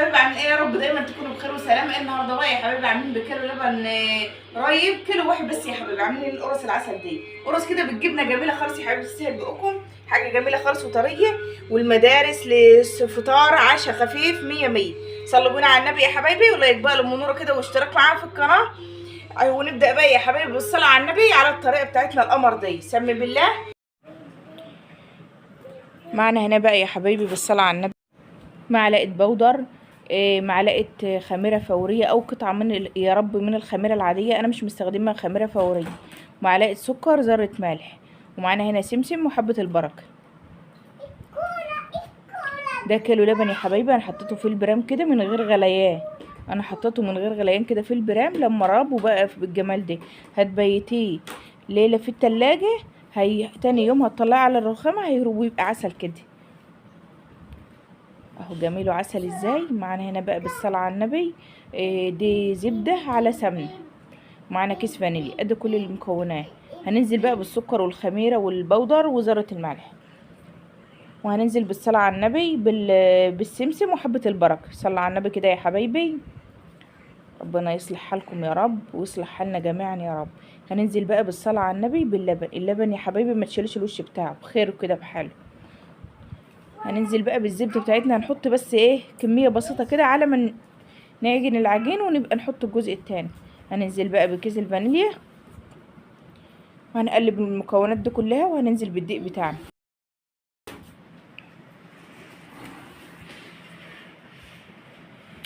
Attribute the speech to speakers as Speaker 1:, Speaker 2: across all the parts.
Speaker 1: حبايبي عاملين ايه؟ يا رب دايما تكونوا بخير وسلامه. النهارده بقى يا حبايبي عاملين بكيلو لبن رايب، كيلو واحد بس يا حبايبي. عاملين القرص العسل دي، قرص كده بالجبنه جميله خالص يا حبايبي، تستاهل بقكم. حاجه جميله خالص وطريه، والمدارس للفطار عشاء خفيف 100 100. صلوا بينا على النبي يا حبايبي، ولايك بقى للمنوره كده واشتراك معانا في القناه. ونبدا بقى يا حبايبي بالصلاه على النبي على الطريقه بتاعتنا القمر دي. سمي بالله. معنا هنا بقى يا حبايبي بالصلاه على النبي معلقه بودر، معلقه خميره فوريه او قطعه يا رب من الخميره العاديه، انا مش مستخدمه خميره فوريه. معلقه سكر، ذره ملح، ومعانا هنا سمسم وحبه البركه. ده كيلو لبن يا حبايبي، انا حطيته في البرام كده من غير غليان. انا حطيته من غير غليان كده في البرام. لما راب وبقى بالجمال ده هتبيتيه ليله في التلاجة، تاني يوم هتطلعيه على الرخامه هيروب ويبقى عسل كده اهو. جميل وعسل ازاي. معانا هنا بقى بالصلاة على النبي دي زبدة على سمنة، معانا كيس فانيليا. ادي كل المكونات. هننزل بقى بالسكر والخميرة والبودر وذرة الملح، وهننزل بالصلاة على النبي بالسمسم وحبة البركة. صلى على النبي كده يا حبايبي، ربنا يصلح حالكم يا رب ويصلح حالنا جميعا يا رب. هننزل بقى بالصلاة على النبي باللبن. اللبن يا حبايبي ما تشيلش الوش بتاعه، بخير كده بحاله. هننزل بقى بالزبدة بتاعتنا، هنحط بس ايه كمية بسيطة كده على ما نعجن العجين ونبقى نحط الجزء التاني. هننزل بقى بكيس الفانيليا، وهنقلب المكونات دي كلها، وهننزل بالدقيق بتاعنا.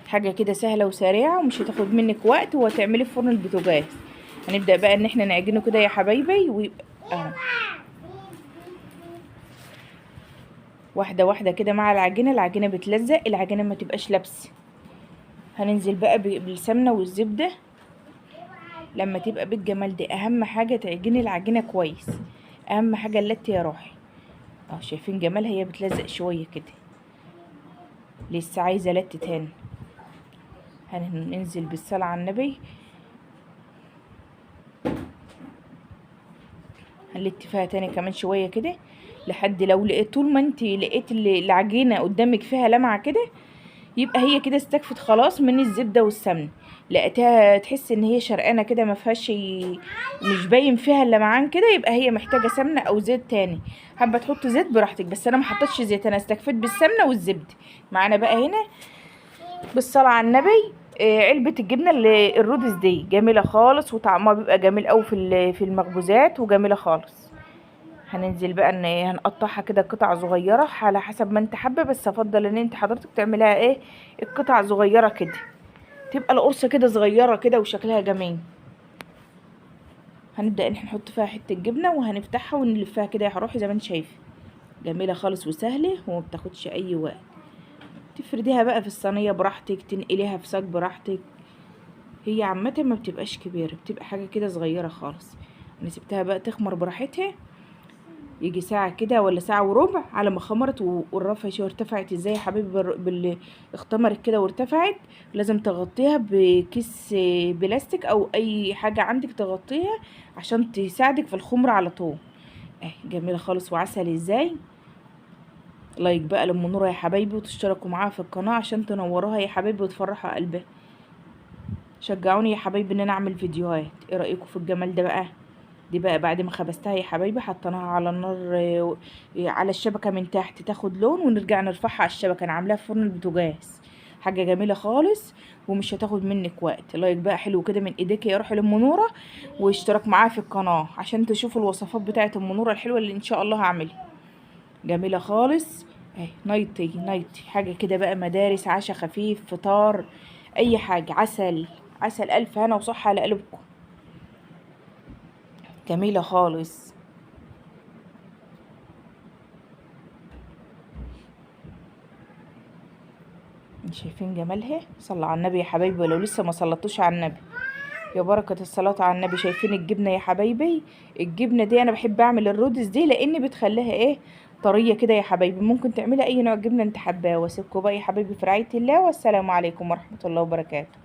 Speaker 1: حاجة كده سهلة وسريعة ومش هتاخد منك وقت، وهتعملي في فرن البوتاجاز. هنبدأ بقى ان احنا نعجنه كده يا حبايبي، ويبقى اهو واحدة واحدة كده مع العجينة بتلزق، العجينة ما تبقاش لابسة. هننزل بقى بالسمنة والزبدة لما تبقى بالجمال ده. اهم حاجة تعجني العجينة كويس، اهم حاجة اللتة يا روحي اهو. شايفين جمالها؟ هي بتلزق شوية كده، لسه عايزة لت تاني. هننزل بالصلاة على النبي، هنلت فيها تاني كمان شوية كده لحد لو لقيت، طول ما انت لقيت العجينة قدامك فيها لمعة كده، يبقى هي كده استكفت خلاص من الزبدة والسمنة. لقيتها تحس ان هي شرقانة كده ما فيهاش، مش باين فيها اللمعان كده، يبقى هي محتاجة سمنة او زيت تاني. حابة تحط زيت براحتك، بس انا ما حطيتش زيت، انا استكفيت بالسمنة والزبدة. معانا بقى هنا بالصلاة على النبي علبة الجبنة الرودس دي جميلة خالص، وطعمها بيبقى جميل قوي في المخبوزات، وجميلة خالص. هننزل بقى ان هنقطعها كده قطع صغيرة على حسب ما انت حابة، بس افضل ان انت حضرتك تعملها ايه القطع صغيرة كده، تبقى القرصة كده صغيرة كده وشكلها جميل. هنبدأ ان احنا نحط فيها حتة جبنة، وهنفتحها ونلفها كده يا روحي زي ما انت شايفة. جميلة خالص وسهلة وما بتاخدش اي وقت. تفرديها بقى في الصينية براحتك، تنقليها في صاج براحتك. هي عامة ما بتبقاش كبيرة، بتبقى حاجة كده صغيرة خالص. انا سبتها بقى تخمر براحتها يجي ساعة كده ولا ساعة وربع على ما خمرت. والرفعة شو ارتفعت ازاي يا حبيبي، اختمرت كده وارتفعت. لازم تغطيها بكيس بلاستيك او اي حاجة عندك تغطيها عشان تساعدك في الخمر على طول. جميلة خالص وعسل ازاي. لايك بقى للمنورة يا حبايبي، وتشتركوا معاها في القناة عشان تنوروها يا حبايبي وتفرحوا قلبها. شجعوني يا حبايبي ان انا اعمل فيديوهات. ايه رأيكم في الجمال ده بقى؟ دي بقى بعد ما خبزتها يا حبايبي حطيناها على النار على الشبكة من تحت تاخد لون، ونرجع نرفعها على الشبكة. انا عاملاها في فرن البوتاجاز، حاجة جميلة خالص ومش هتاخد منك وقت. لايك بقى حلو كده من ايديك يا روحي للمنورة، واشتراك معاها في القناة عشان تشوفوا الوصفات بتاعة المنورة الحلوة اللي ان شاء الله هعملها. جميلة خالص اهي. نايتي حاجة كده بقى، مدارس عشاء خفيف فطار اي حاجة. عسل عسل، الف هنا وصحة على قلبكم. جميلة خالص. شايفين جمالها؟ صلوا على النبي يا حبايبي، ولو لسه ما صلتوش على النبي يا بركة الصلاة على النبي. شايفين الجبنة يا حبايبي؟ الجبنة دي انا بحب اعمل الرودس دي لان بتخليها ايه طرية كده يا حبايبي. ممكن تعملي اي نوع جبنة انت حباه. واسيبكم بقى يا حبايبي في رعاية الله، والسلام عليكم ورحمة الله وبركاته.